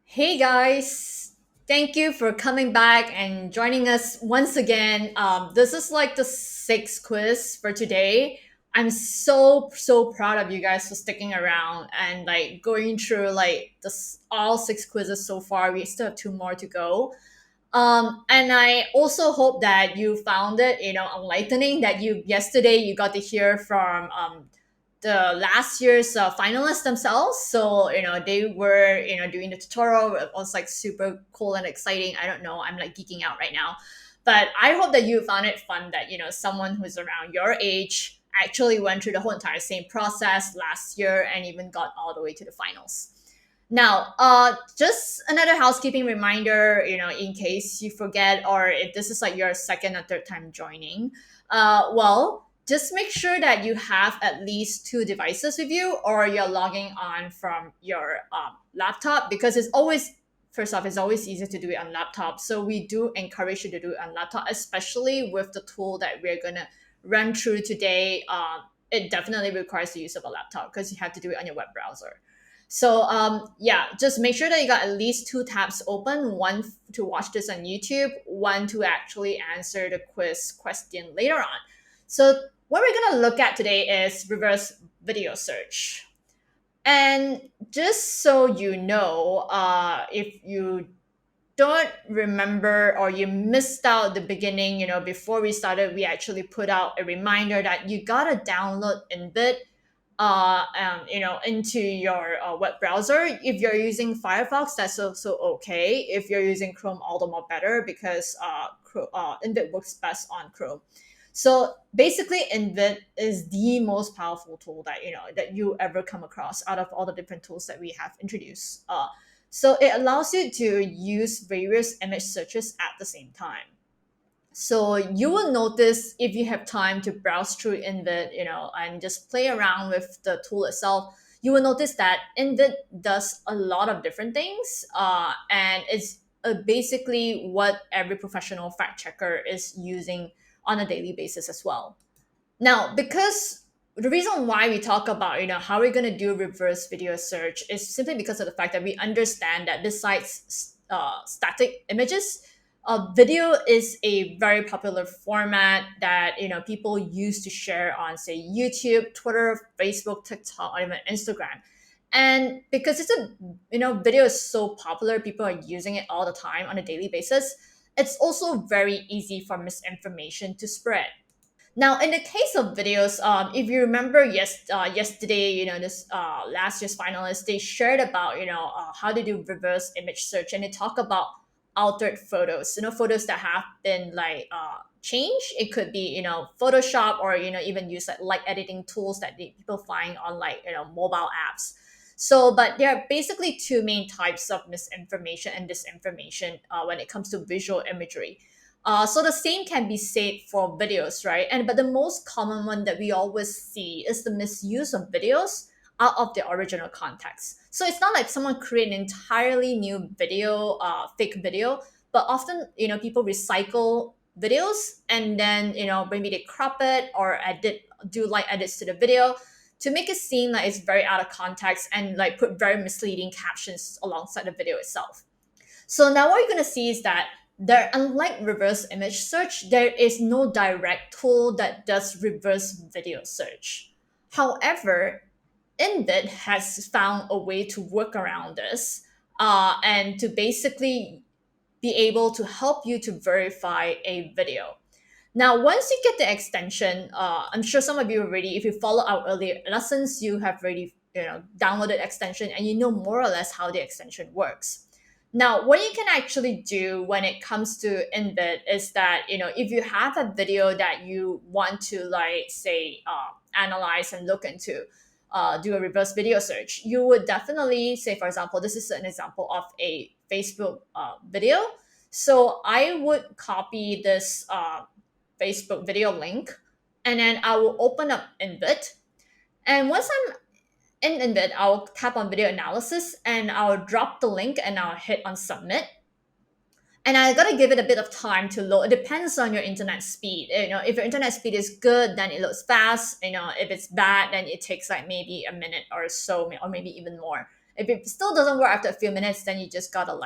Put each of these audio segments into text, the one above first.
Hey guys, thank you for coming back and joining us once again. This is like the sixth quiz for today. I'm so proud of you guys for sticking around and like going through like this all six quizzes so far. We still have two more to go. And I also hope that you found it, enlightening that you yesterday you got to hear from the last year's finalists themselves. So they were doing the tutorial. It was like super cool and exciting. I don't know. I'm like geeking out right now, but I hope that you found it fun that someone who's around your age actually went through the whole entire same process last year and even got all the way to the finals. Now, just another housekeeping reminder, in case you forget or if this is like your second or third time joining, well, just make sure that you have at least two devices with you or you're logging on from your laptop because first off, it's always easier to do it on laptop. So we do encourage you to do it on laptop, especially with the tool that we're going to run through today. It definitely requires the use of a laptop because you have to do it on your web browser. So yeah, just make sure that you got at least two tabs open, one to watch this on YouTube, one to actually answer the quiz question later on. So what we're going to look at today is reverse video search. And just so you know, if you don't remember or you missed out the beginning, before we started, we actually put out a reminder that you got to download Inbit into your web browser. If you're using Firefox, that's also okay. If you're using Chrome, all the more better because Inbit works best on Chrome. So basically, Inbit is the most powerful tool that you ever come across out of all the different tools that we have introduced. So it allows you to use various image searches at the same time. So you will notice if you have time to browse through Invid, and just play around with the tool itself, you will notice that Invid does a lot of different things, and it's basically what every professional fact checker is using on a daily basis as well. Now, because the reason why we talk about how we're going to do reverse video search is simply because of the fact that we understand that besides static images, video is a very popular format that people use to share on, say, YouTube, Twitter, Facebook, TikTok, or even Instagram. And because video is so popular, people are using it all the time on a daily basis. It's also very easy for misinformation to spread. Now, in the case of videos, if you remember, yesterday, this last year's finalists, they shared about how to do reverse image search, and they talk about altered photos. Photos that have been like changed. It could be Photoshop or even use like editing tools that people find on like mobile apps. So, but there are basically two main types of misinformation and disinformation when it comes to visual imagery. So the same can be said for videos, right? And but the most common one that we always see is the misuse of videos out of the original context. So it's not like someone create an entirely new video, fake video, but often people recycle videos and then maybe they crop it or do like edits to the video to make it seem like it's very out of context and like put very misleading captions alongside the video itself. So now what you're going to see is that unlike reverse image search, there is no direct tool that does reverse video search. However, Inbit has found a way to work around this and to basically be able to help you to verify a video. Now, once you get the extension, I'm sure some of you already, if you follow our earlier lessons, you have already downloaded extension and you know more or less how the extension works. Now, what you can actually do when it comes to Inbit is that, if you have a video that you want to, like, say, analyze and look into, do a reverse video search, you would definitely say, for example, this is an example of a Facebook video. So I would copy this Facebook video link, and then I will open up Inbit. And once I'm in Inbit, I'll tap on video analysis and I'll drop the link and I'll hit on submit. And I gotta give it a bit of time to load. It depends on your internet speed. If your internet speed is good, then it loads fast. If it's bad, then it takes like maybe a minute or so, or maybe even more. If it still doesn't work after a few minutes, then you just gotta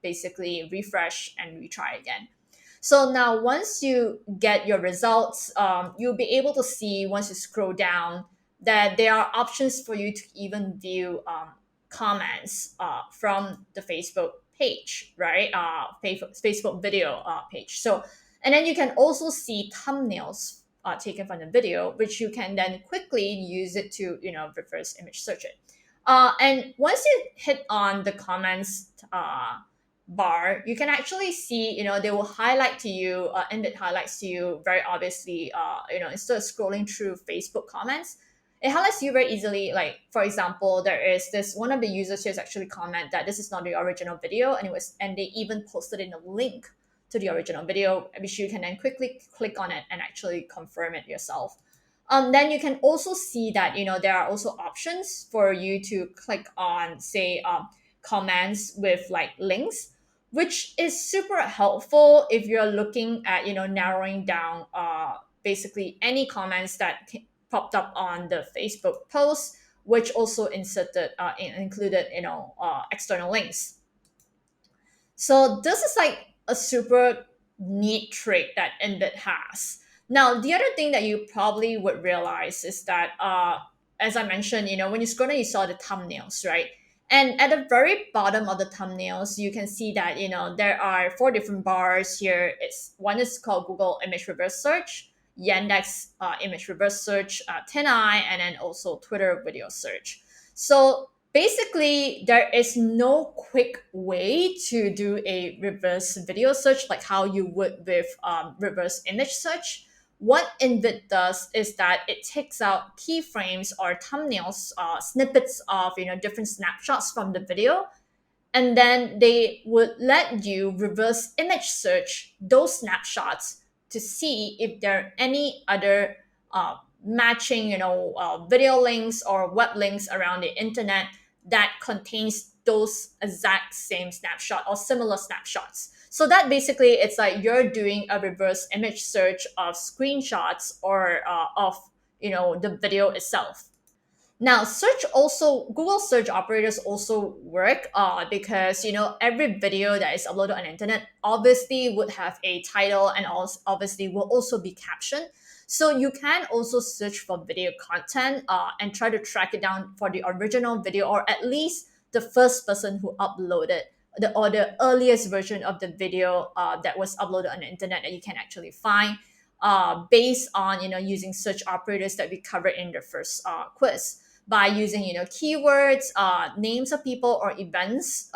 basically refresh and retry again. So now once you get your results, you'll be able to see, once you scroll down, that there are options for you to even view comments from the Facebook page, right? Facebook video page. So, and then you can also see thumbnails taken from the video, which you can then quickly use it to, reverse image search it. And once you hit on the comments bar, you can actually see, they will highlight to you, Inbit highlights to you very obviously, instead of scrolling through Facebook comments, it highlights you very easily. Like, for example, there is this one of the users here actually comment that this is not the original video, and they even posted in a link to the original video, which you can then quickly click on it and actually confirm it yourself. Then you can also see that, there are also options for you to click on, say, comments with like links, which is super helpful if you're looking at, narrowing down basically any comments that popped up on the Facebook post, which also included external links. So this is like a super neat trick that Inbit has. Now, the other thing that you probably would realize is that, as I mentioned, when you scroll down, you saw the thumbnails, right? And at the very bottom of the thumbnails, you can see that, there are 4 different bars here. One is called Google Image Reverse Search, Yandex Image Reverse Search, TinEye, and then also Twitter Video Search. So basically, there is no quick way to do a reverse video search like how you would with reverse image search. What Inbit does is that it takes out keyframes or thumbnails, snippets of different snapshots from the video, and then they would let you reverse image search those snapshots to see if there are any other matching video links or web links around the internet that contains those exact same snapshot or similar snapshots. So that basically, it's like you're doing a reverse image search of screenshots or of the video itself. Now, Google search operators also work because every video that is uploaded on the internet obviously would have a title and also obviously will also be captioned. So you can also search for video content and try to track it down for the original video, or at least the first person who uploaded the earliest version of the video that was uploaded on the internet that you can actually find based on using search operators that we covered in the first quiz, by using keywords, names of people or events,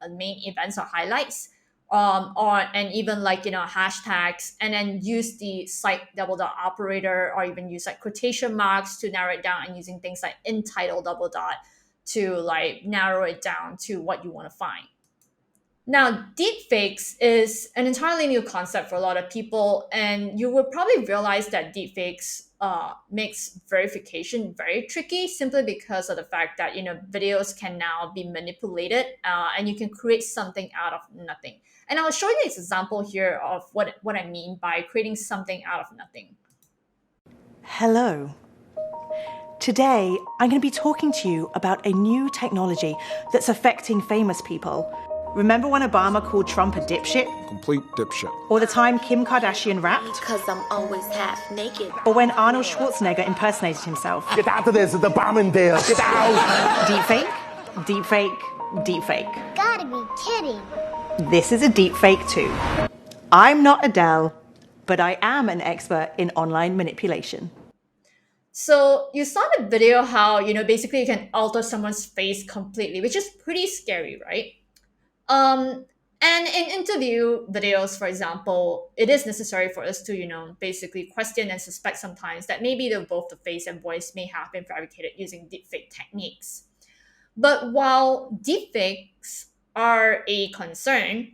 main events or highlights, and even like hashtags, and then use the cite double dot operator, or even use like quotation marks to narrow it down, and using things like in title double dot to like narrow it down to what you want to find. Now, deepfakes is an entirely new concept for a lot of people, and you will probably realize that deepfakes makes verification very tricky, simply because of the fact that videos can now be manipulated, and you can create something out of nothing. And I'll show you this example here of what I mean by creating something out of nothing. Hello. Today, I'm going to be talking to you about a new technology that's affecting famous people. Remember when Obama called Trump a dipshit? Complete dipshit. Or the time Kim Kardashian rapped? Because I'm always half naked. Or when Arnold Schwarzenegger impersonated himself? Get out of there, there's a bomb in there. Get out! Deepfake, deepfake, deepfake. Gotta be kidding. This is a deepfake too. I'm not Adele. but I am an expert in online manipulation. So you saw the video how, basically you can alter someone's face completely, which is pretty scary, right? Um, and in interview videos, for example, it is necessary for us to, basically question and suspect sometimes that maybe both the face and voice may have been fabricated using deepfake techniques. But while deepfakes are a concern,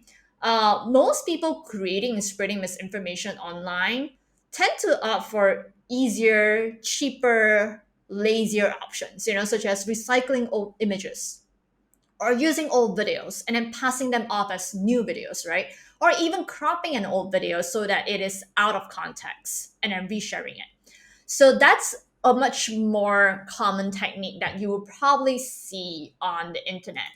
most people creating and spreading misinformation online tend to opt for easier, cheaper, lazier options, such as recycling old images or using old videos and then passing them off as new videos, right? Or even cropping an old video so that it is out of context and then resharing it. So that's a much more common technique that you will probably see on the internet.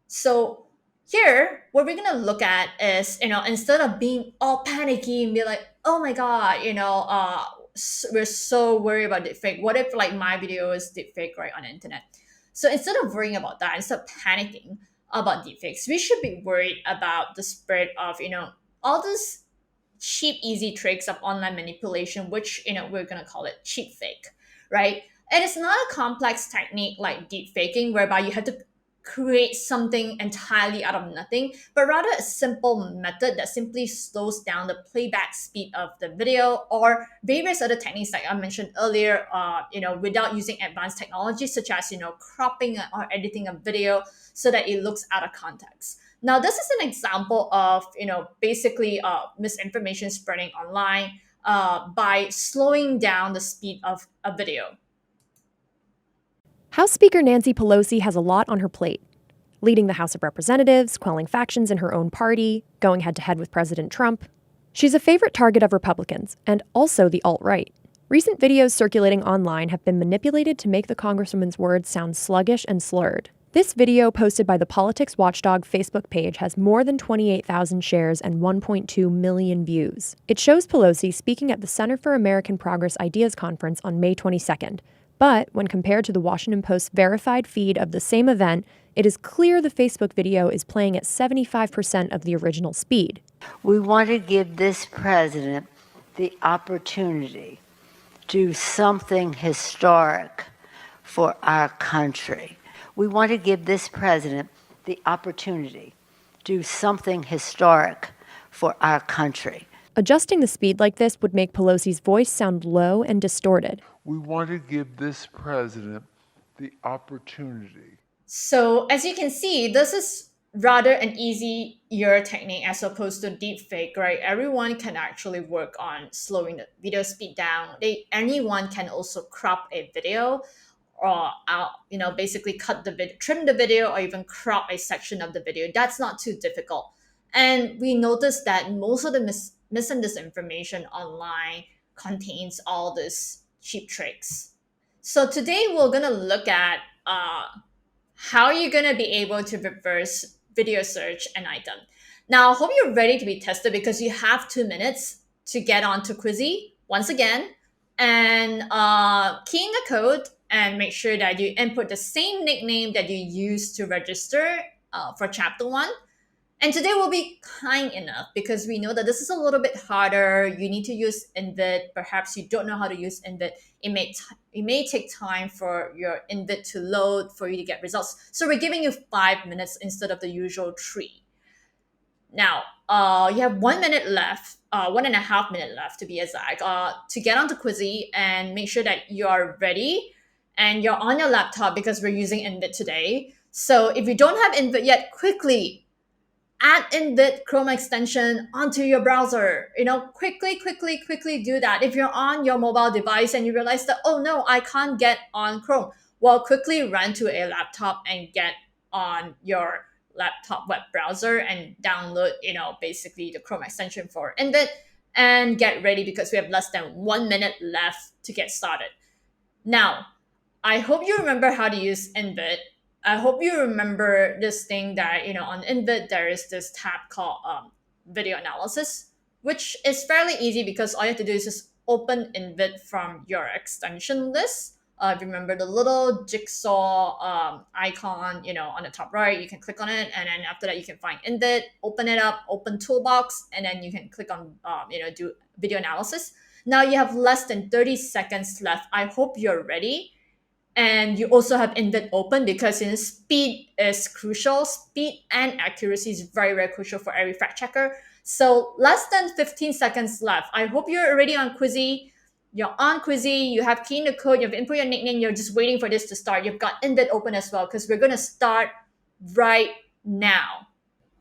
So here, what we're gonna look at is, instead of being all panicky and be like, oh my god, we're so worried about deepfake. What if like my video is deepfake right on the internet? So instead of worrying about that, instead of panicking about deepfakes, we should be worried about the spread of, all these cheap, easy tricks of online manipulation, which we're gonna call it cheap fake, right? And it's not a complex technique like deep faking, whereby you have to create something entirely out of nothing, but rather a simple method that simply slows down the playback speed of the video, or various other techniques like I mentioned earlier, without using advanced technology such as cropping or editing a video so that it looks out of context. Now, this is an example of basically misinformation spreading online by slowing down the speed of a video. House Speaker Nancy Pelosi has a lot on her plate. Leading the House of Representatives, quelling factions in her own party, going head to head with President Trump. She's a favorite target of Republicans, and also the alt-right. Recent videos circulating online have been manipulated to make the Congresswoman's words sound sluggish and slurred. This video, posted by the Politics Watchdog Facebook page, has more than 28,000 shares and 1.2 million views. It shows Pelosi speaking at the Center for American Progress Ideas Conference on May 22nd. But when compared to the Washington Post's verified feed of the same event, it is clear the Facebook video is playing at 75% of the original speed. We want to give this president the opportunity to do something historic for our country. We want to give this president the opportunity to do something historic for our country. Adjusting the speed like this would make Pelosi's voice sound low and distorted. We want to give this president the opportunity. So as you can see, this is rather an easier technique as opposed to deepfake, right? Everyone can actually work on slowing the video speed down. Anyone can also crop a video or basically cut the video, trim the video, or even crop a section of the video. That's not too difficult. And we noticed that most of the mis and disinformation online contains all these cheap tricks. So today we're gonna look at how you're gonna be able to reverse video search an item. Now, I hope you're ready to be tested because you have 2 minutes to get onto Quizzy once again and key in the code and make sure that you input the same nickname that you used to register for chapter 1. And today will be kind enough because we know that this is a little bit harder. You need to use InVID. Perhaps you don't know how to use InVID. It may take time for your InVID to load for you to get results. So we're giving you 5 minutes instead of the usual 3. Now, you have 1 minute left, 1.5 minutes left to be exact, to get onto Quizzy and make sure that you are ready and you're on your laptop because we're using InVID today. So if you don't have InVID yet, quickly add InVID Chrome extension onto your browser. Quickly do that. If you're on your mobile device and you realize that, oh no, I can't get on Chrome, well, quickly run to a laptop and get on your laptop web browser and download, basically the Chrome extension for InVID and get ready because we have less than 1 minute left to get started. Now, I hope you remember how to use InVID. I hope you remember this thing that, on InVID, there is this tab called video analysis, which is fairly easy because all you have to do is just open InVID from your extension list Remember the little jigsaw icon, on the top right, you can click on it, and then after that you can find Inbit, open it up, open toolbox, and then you can click on, do video analysis. Now you have less than 30 seconds left. I hope you're ready. And you also have Inbit open because speed is crucial. Speed and accuracy is very, very crucial for every fact checker. So less than 15 seconds left. I hope you're already on Quizzy. You're on Quizzy. You have keyed in the code. You have input your nickname. You're just waiting for this to start. You've got Inbit open as well because we're going to start right now.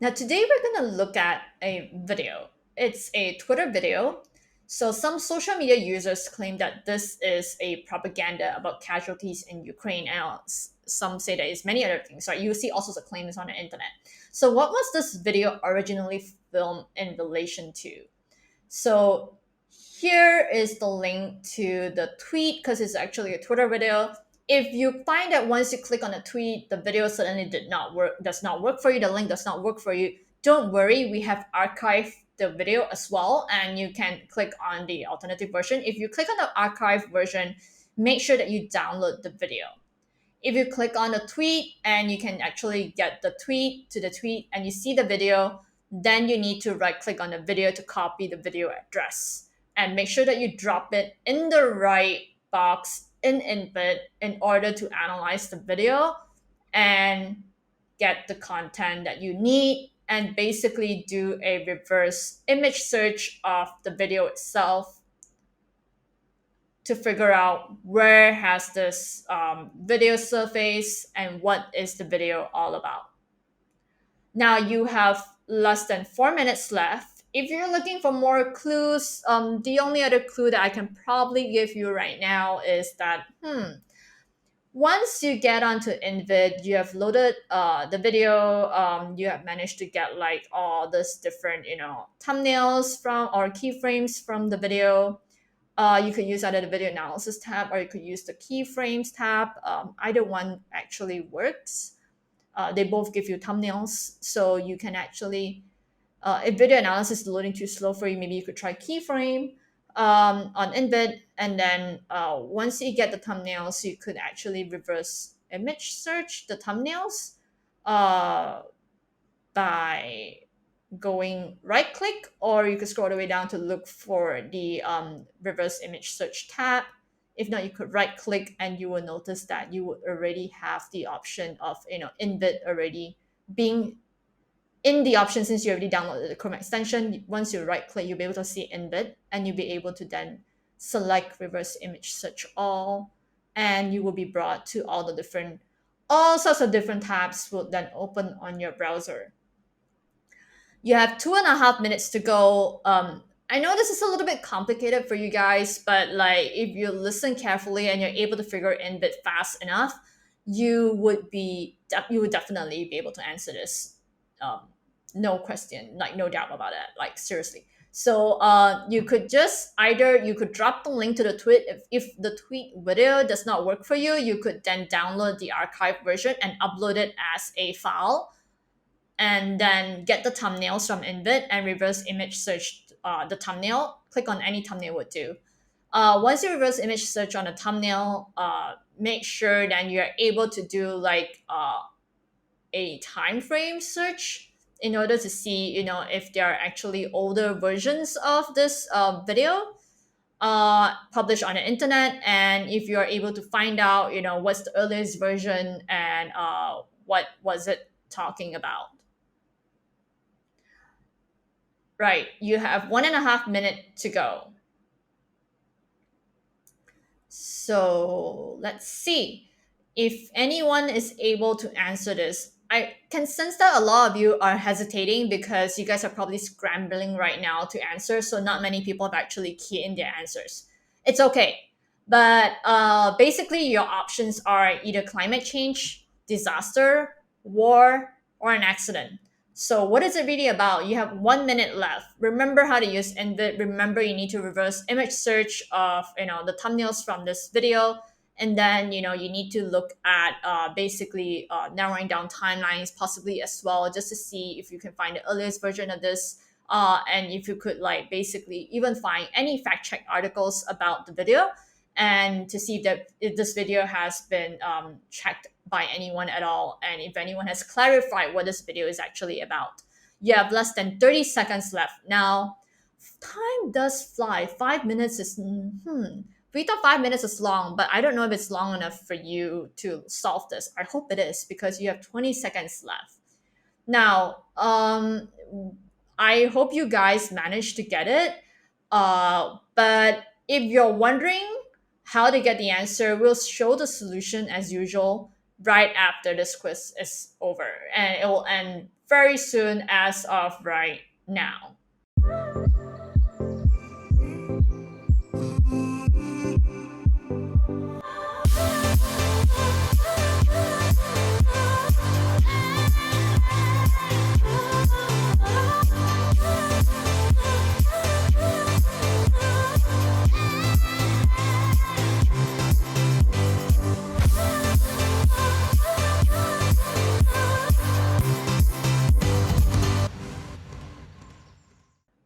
Now, today we're going to look at a video. It's a Twitter video. So some social media users claim that this is a propaganda about casualties in Ukraine, and some say that it's many other things. Right? You see all sorts of claims on the internet. So what was this video originally filmed in relation to? So here is the link to the tweet because it's actually a Twitter video. If you find that once you click on a tweet, the video suddenly does not work for you, the link does not work for you, don't worry, we have archived the video as well, and you can click on the alternative version. If you click on the archive version, make sure that you download the video. If you click on the tweet and you can actually get the tweet to the tweet and you see the video, then you need to right click on the video to copy the video address and make sure that you drop it in the right box in Inbit in order to analyze the video and get the content that you need and basically do a reverse image search of the video itself to figure out where has this video surfaced and what is the video all about. Now you have less than 4 minutes left. If you're looking for more clues, the only other clue that I can probably give you right now is that, once you get onto InVID, you have loaded the video, you have managed to get like all this different, thumbnails from or keyframes from the video. You could use either the video analysis tab or you could use the keyframes tab. Either one actually works. They both give you thumbnails, so you can actually, if video analysis is loading too slow for you, maybe you could try keyframe on Inbit, and then once you get the thumbnails, you could actually reverse image search the thumbnails by going right click, or you could scroll all the way down to look for the reverse image search tab. If not, you could right click and you will notice that you would already have the option of Inbit already being in the option. Since you already downloaded the Chrome extension, once you right click, you'll be able to see Inbit and you'll be able to then select reverse image search all, and you will be brought to all sorts of different tabs will then open on your browser. You have 2.5 minutes to go. I know this is a little bit complicated for you guys, but like if you listen carefully and you're able to figure Inbit fast enough, you would definitely be able to answer this. No question, like no doubt about it. Like seriously. So you could just you could drop the link to the tweet. If the tweet video does not work for you, you could then download the archive version and upload it as a file, and then get the thumbnails from Inbit and reverse image search the thumbnail. Click on any thumbnail would do. Once you reverse image search on a thumbnail, make sure that you're able to do like a time frame search in order to see, if there are actually older versions of this video published on the internet, and if you're able to find out, what's the earliest version and what was it talking about. Right, you have 1.5 minutes to go. So let's see if anyone is able to answer this. I can sense that a lot of you are hesitating because you guys are probably scrambling right now to answer. So not many people have actually keyed in their answers. It's okay. But basically your options are either climate change, disaster, war, or an accident. So what is it really about? You have 1 minute left. Remember how to use Inbit. Remember you need to reverse image search of the thumbnails from this video, and then you need to look at basically narrowing down timelines possibly as well, just to see if you can find the earliest version of this, and if you could like basically even find any fact check articles about the video. and to see if this video has been checked by anyone at all, and if anyone has clarified what this video is actually about. You have less than 30 seconds left. Now, time does fly. 5 minutes is, we thought 5 minutes is long, but I don't know if it's long enough for you to solve this. I hope it is, because you have 20 seconds left. Now, I hope you guys managed to get it. But if you're wondering how to get the answer, we'll show the solution as usual right after this quiz is over. And it will end very soon as of right now.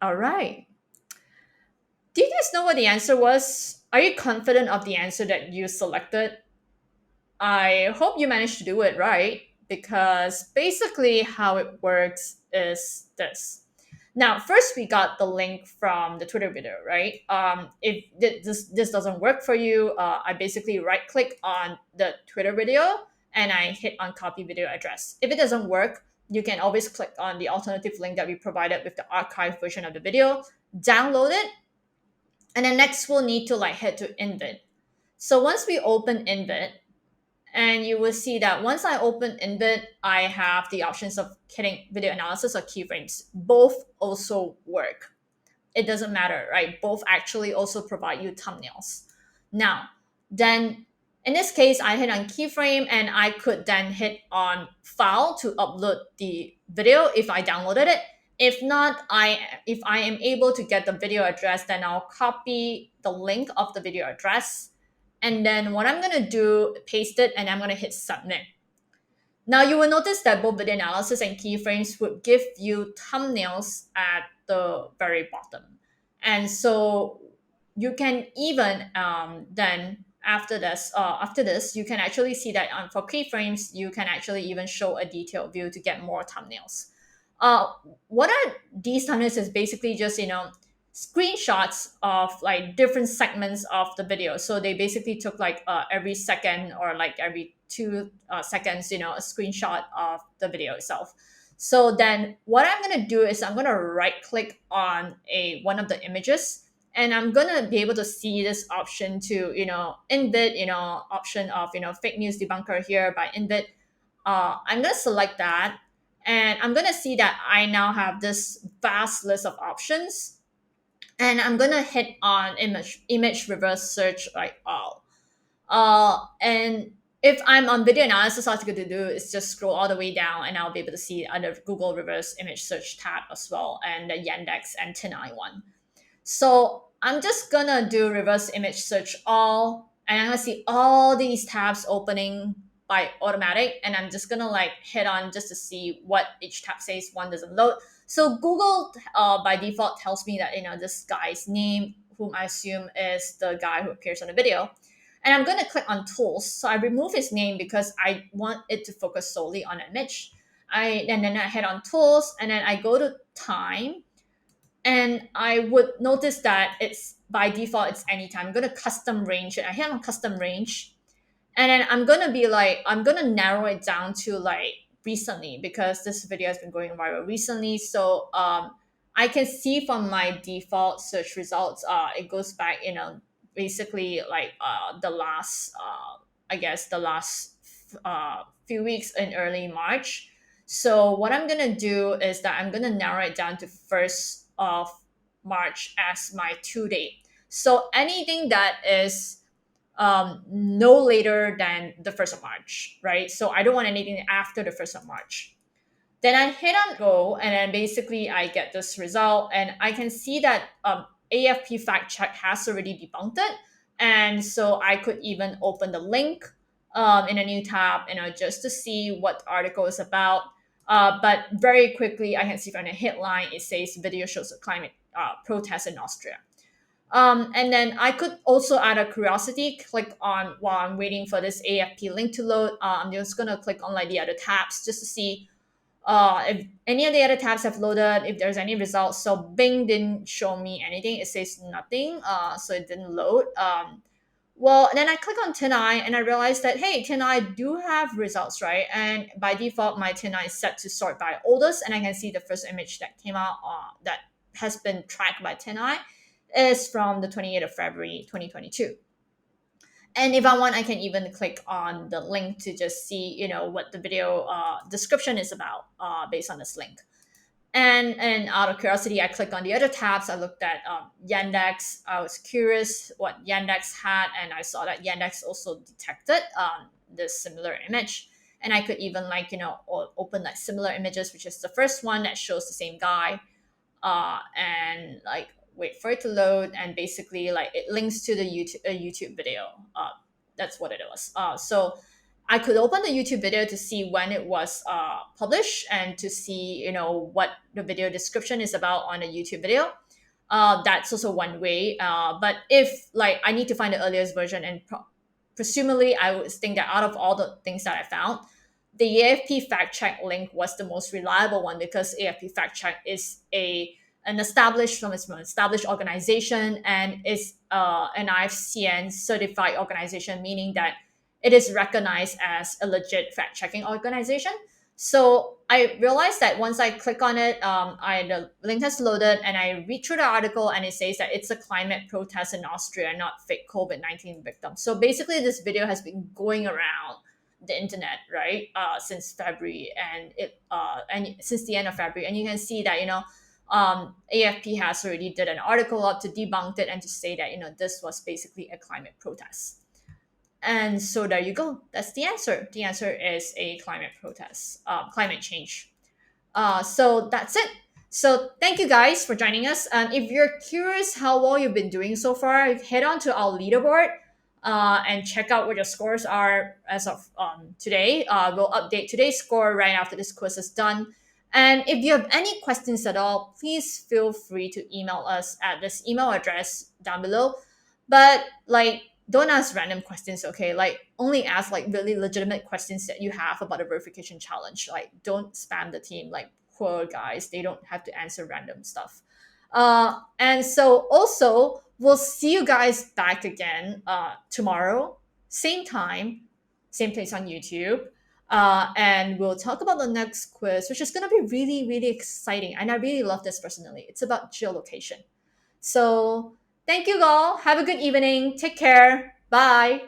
All right. Do you guys know what the answer was? Are you confident of the answer that you selected? I hope you managed to do it right, because basically how it works is this. Now, first we got the link from the Twitter video, right? If this doesn't work for you, I basically right click on the Twitter video and I hit on copy video address. If it doesn't work, you can always click on the alternative link that we provided with the archived version of the video, download it, and then next we'll need to head to InVID. So once we open InVID, and you will see that once I open Inbit, I have the options of hitting video analysis or keyframes. Both also work. It doesn't matter, right? Both actually also provide you thumbnails. Now, then in this case, I hit on keyframe and I could then hit on file to upload the video if I downloaded it. If not, if I am able to get the video address, then I'll copy the link of the video address. And then what I'm going to do, paste it, and I'm going to hit submit. Now you will notice that both video analysis and keyframes would give you thumbnails at the very bottom. And so you can even then after this, you can actually see that for keyframes, you can actually even show a detailed view to get more thumbnails. What are these thumbnails is basically just, screenshots of different segments of the video. So they basically took every second or every 2 seconds, a screenshot of the video itself. So then what I'm going to do is I'm going to right click on one of the images, and I'm going to be able to see this option to, Inbit, option of, fake news debunker here by Inbit. I'm going to select that, and I'm going to see that I now have this vast list of options. And I'm gonna hit on image reverse search all. And if I'm on video analysis, all I'm going to do is just scroll all the way down, and I'll be able to see under Google reverse image search tab as well, and the Yandex and TinEye one. So I'm just gonna do reverse image search all, and I'm gonna see all these tabs opening by automatic, and I'm just gonna hit on just to see what each tab says. One doesn't load. So Google by default tells me that this guy's name, whom I assume is the guy who appears on the video, and I'm going to click on tools. So I remove his name because I want it to focus solely on image. And then I head on tools, and then I go to time, and I would notice that it's by default it's anytime. I'm going to custom range it. I hit on custom range, and then I'm going to narrow it down to recently, because this video has been going viral recently. So I can see from my default search results, it goes back, basically the last, few weeks in early March. So what I'm gonna do is that I'm gonna narrow it down to 1st of March as my to date. So anything that is no later than the 1st of March, right? So I don't want anything after the 1st of March. Then I hit on go, and then basically I get this result, and I can see that AFP fact check has already debunked it. And so I could even open the link in a new tab, just to see what the article is about. But very quickly, I can see from the headline, it says video shows a climate protest in Austria. And then I could also add a curiosity, click on while I'm waiting for this AFP link to load. I'm just gonna click on like the other tabs just to see if any of the other tabs have loaded, if there's any results. So Bing didn't show me anything. It says nothing. So it didn't load. Well, and then I click on TinEye and I realized that, hey, TinEye do have results, right? And by default, my TinEye is set to sort by oldest, and I can see the first image that came out that has been tracked by TinEye is from the 28th of February 2022. And if I want, I can even click on the link to just see, what the video description is about based on this link. And out of curiosity, I clicked on the other tabs. I looked at Yandex. I was curious what Yandex had, and I saw that Yandex also detected this similar image. And I could even open like similar images, which is the first one that shows the same guy, and like wait for it to load, and basically like it links to the YouTube video. That's what it was. So I could open the YouTube video to see when it was published and to see what the video description is about on the YouTube video. That's also one way. But if like I need to find the earliest version, and presumably I would think that out of all the things that I found, the AFP fact check link was the most reliable one, because AFP fact check is an established organization, and is an IFCN certified organization, meaning that it is recognized as a legit fact checking organization. So I realized that once I click on it, the link has loaded, and I read through the article, and it says that it's a climate protest in Austria, not fake COVID-19 victims. So basically, this video has been going around the internet, right, since February, and since the end of February, and you can see that AFP has already did an article up to debunk it and to say that this was basically a climate protest. And so there you go. That's the answer. The answer is a climate protest, climate change. So that's it. So thank you guys for joining us. And if you're curious how well you've been doing so far, head on to our leaderboard and check out what your scores are as of today. We'll update today's score right after this quiz is done. And if you have any questions at all, please feel free to email us at this email address down below. But don't ask random questions, okay? Like only ask like really legitimate questions that you have about a verification challenge. Like don't spam the team. Like poor guys, they don't have to answer random stuff. And so also we'll see you guys back again tomorrow, same time, same place on YouTube. And we'll talk about the next quiz, which is going to be really, really exciting. And I really love this personally. It's about geolocation. So thank you all. Have a good evening. Take care. Bye.